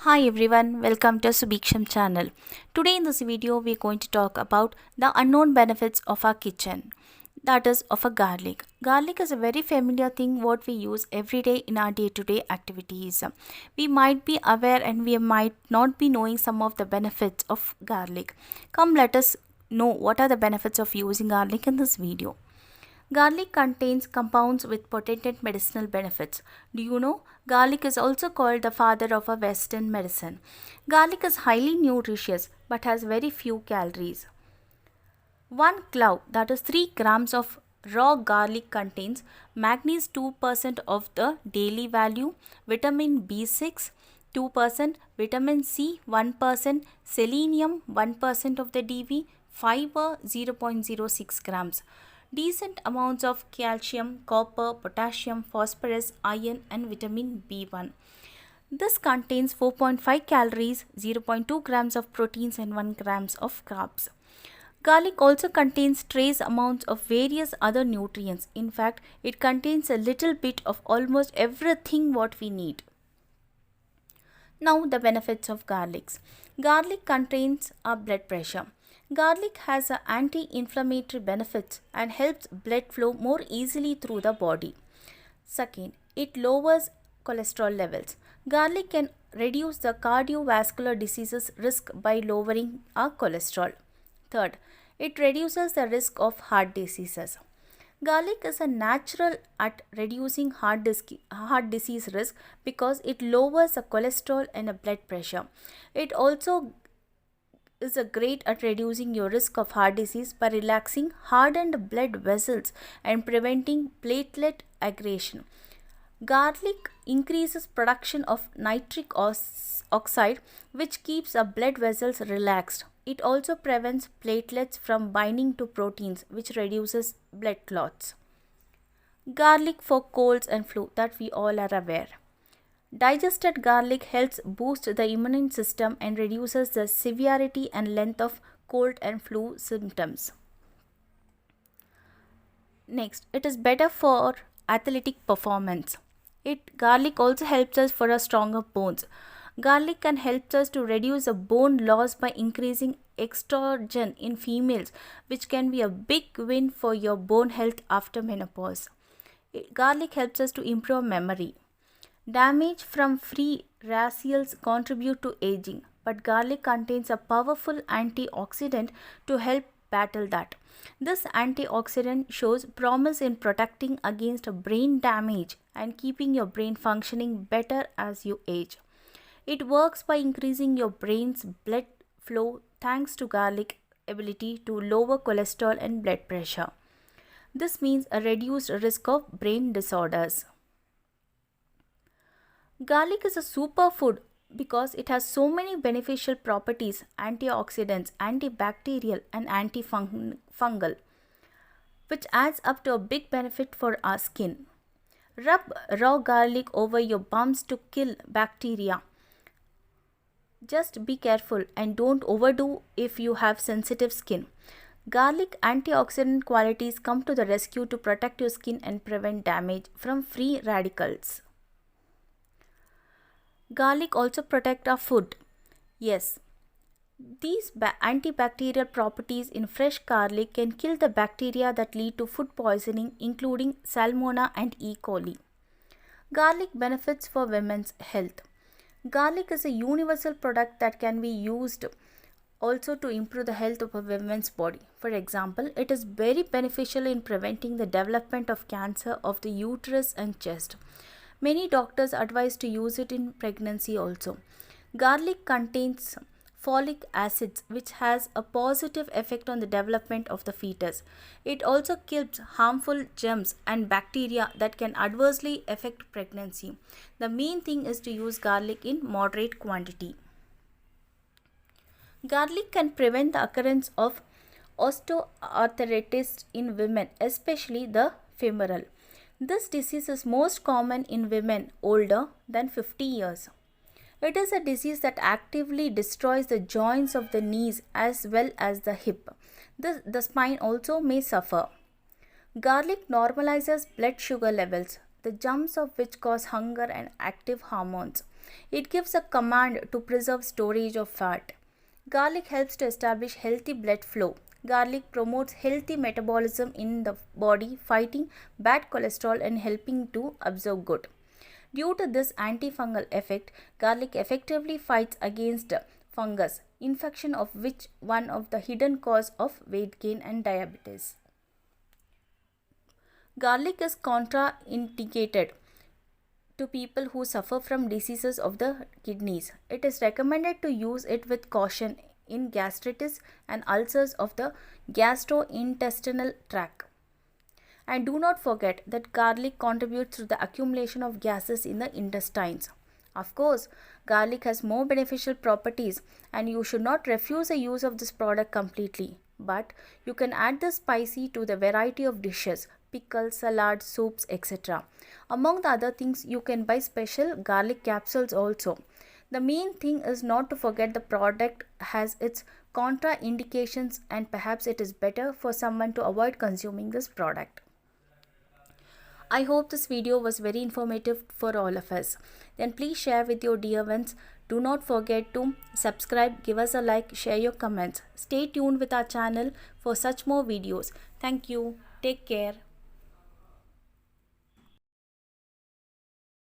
Hi everyone, welcome to Subiksham channel. Today in this video we are going to talk about the unknown benefits of our kitchen, that is of a garlic. Garlic is a very familiar thing what we use every day in our day-to-day activities. We might be aware and we might not be knowing some of the benefits of garlic. Come let us know what are the benefits of using garlic in this video. Garlic contains compounds with potent medicinal benefits. Do you know? Garlic is also called the father of a Western medicine. Garlic is highly nutritious but has very few calories. 1 clove, that is 3 grams of raw garlic, contains magnesium 2% of the daily value, vitamin B6 2%, vitamin C 1%, selenium 1% of the DV, fiber 0.06 grams. Decent amounts of calcium, copper, potassium, phosphorus, iron and vitamin B1. This contains 4.5 calories, 0.2 grams of proteins and 1 grams of carbs. Garlic also contains trace amounts of various other nutrients. In fact, it contains a little bit of almost everything what we need. Now the benefits of garlics. Garlic contains our blood pressure. Garlic has anti-inflammatory benefits and helps blood flow more easily through the body. Second, it lowers cholesterol levels. Garlic can reduce the cardiovascular diseases risk by lowering our cholesterol. Third, it reduces the risk of heart diseases. Garlic is a natural at reducing heart disease risk because it lowers the cholesterol and the blood pressure. It also is a great at reducing your risk of heart disease by relaxing hardened blood vessels and preventing platelet aggregation. Garlic increases production of nitric oxide, which keeps our blood vessels relaxed. It also prevents platelets from binding to proteins, which reduces blood clots. Garlic for colds and flu, that we all are aware. Digested garlic helps boost the immune system and reduces the severity and length of cold and flu symptoms. Next, it is better for athletic performance. Garlic also helps us for a stronger bones. Garlic can help us to reduce the bone loss by increasing estrogen in females, which can be a big win for your bone health after menopause. Garlic helps us to improve memory. Damage from free radicals contribute to aging, but garlic contains a powerful antioxidant to help battle that. This antioxidant shows promise in protecting against brain damage and keeping your brain functioning better as you age. It works by increasing your brain's blood flow thanks to garlic ability to lower cholesterol and blood pressure. This means a reduced risk of brain disorders. Garlic is a superfood because it has so many beneficial properties: antioxidants, antibacterial and antifungal, which adds up to a big benefit for our skin. Rub raw garlic over your bumps to kill bacteria. Just be careful and don't overdo if you have sensitive skin. Garlic antioxidant qualities come to the rescue to protect your skin and prevent damage from free radicals. Garlic also protect our food. Yes, these antibacterial properties in fresh garlic can kill the bacteria that lead to food poisoning, including Salmonella and E. coli. Garlic benefits for women's health. Garlic is a universal product that can be used also to improve the health of a woman's body. For example, it is very beneficial in preventing the development of cancer of the uterus and chest. Many doctors advise to use it in pregnancy also. Garlic contains folic acids, which has a positive effect on the development of the fetus. It also kills harmful germs and bacteria that can adversely affect pregnancy. The main thing is to use garlic in moderate quantity. Garlic can prevent the occurrence of osteoarthritis in women, especially the femoral. This disease is most common in women older than 50 years. It is a disease that actively destroys the joints of the knees as well as the hip. The spine also may suffer. Garlic normalizes blood sugar levels, the jumps of which cause hunger and active hormones. It gives a command to preserve storage of fat. Garlic helps to establish healthy blood flow. Garlic promotes healthy metabolism in the body, fighting bad cholesterol and helping to absorb good. Due to this antifungal effect, garlic effectively fights against fungus, infection of which one of the hidden cause of weight gain and diabetes. Garlic is contraindicated to people who suffer from diseases of the kidneys. It is recommended to use it with caution in gastritis and ulcers of the gastrointestinal tract. And do not forget that garlic contributes to the accumulation of gases in the intestines. Of course, garlic has more beneficial properties and you should not refuse the use of this product completely. But you can add the spicy to the variety of dishes, pickles, salads, soups, etc. Among the other things, you can buy special garlic capsules also. The main thing is not to forget the product has its contraindications and perhaps it is better for someone to avoid consuming this product. I hope this video was very informative for all of us. Then please share with your dear ones. Do not forget to subscribe, give us a like, share your comments. Stay tuned with our channel for such more videos. Thank you. Take care.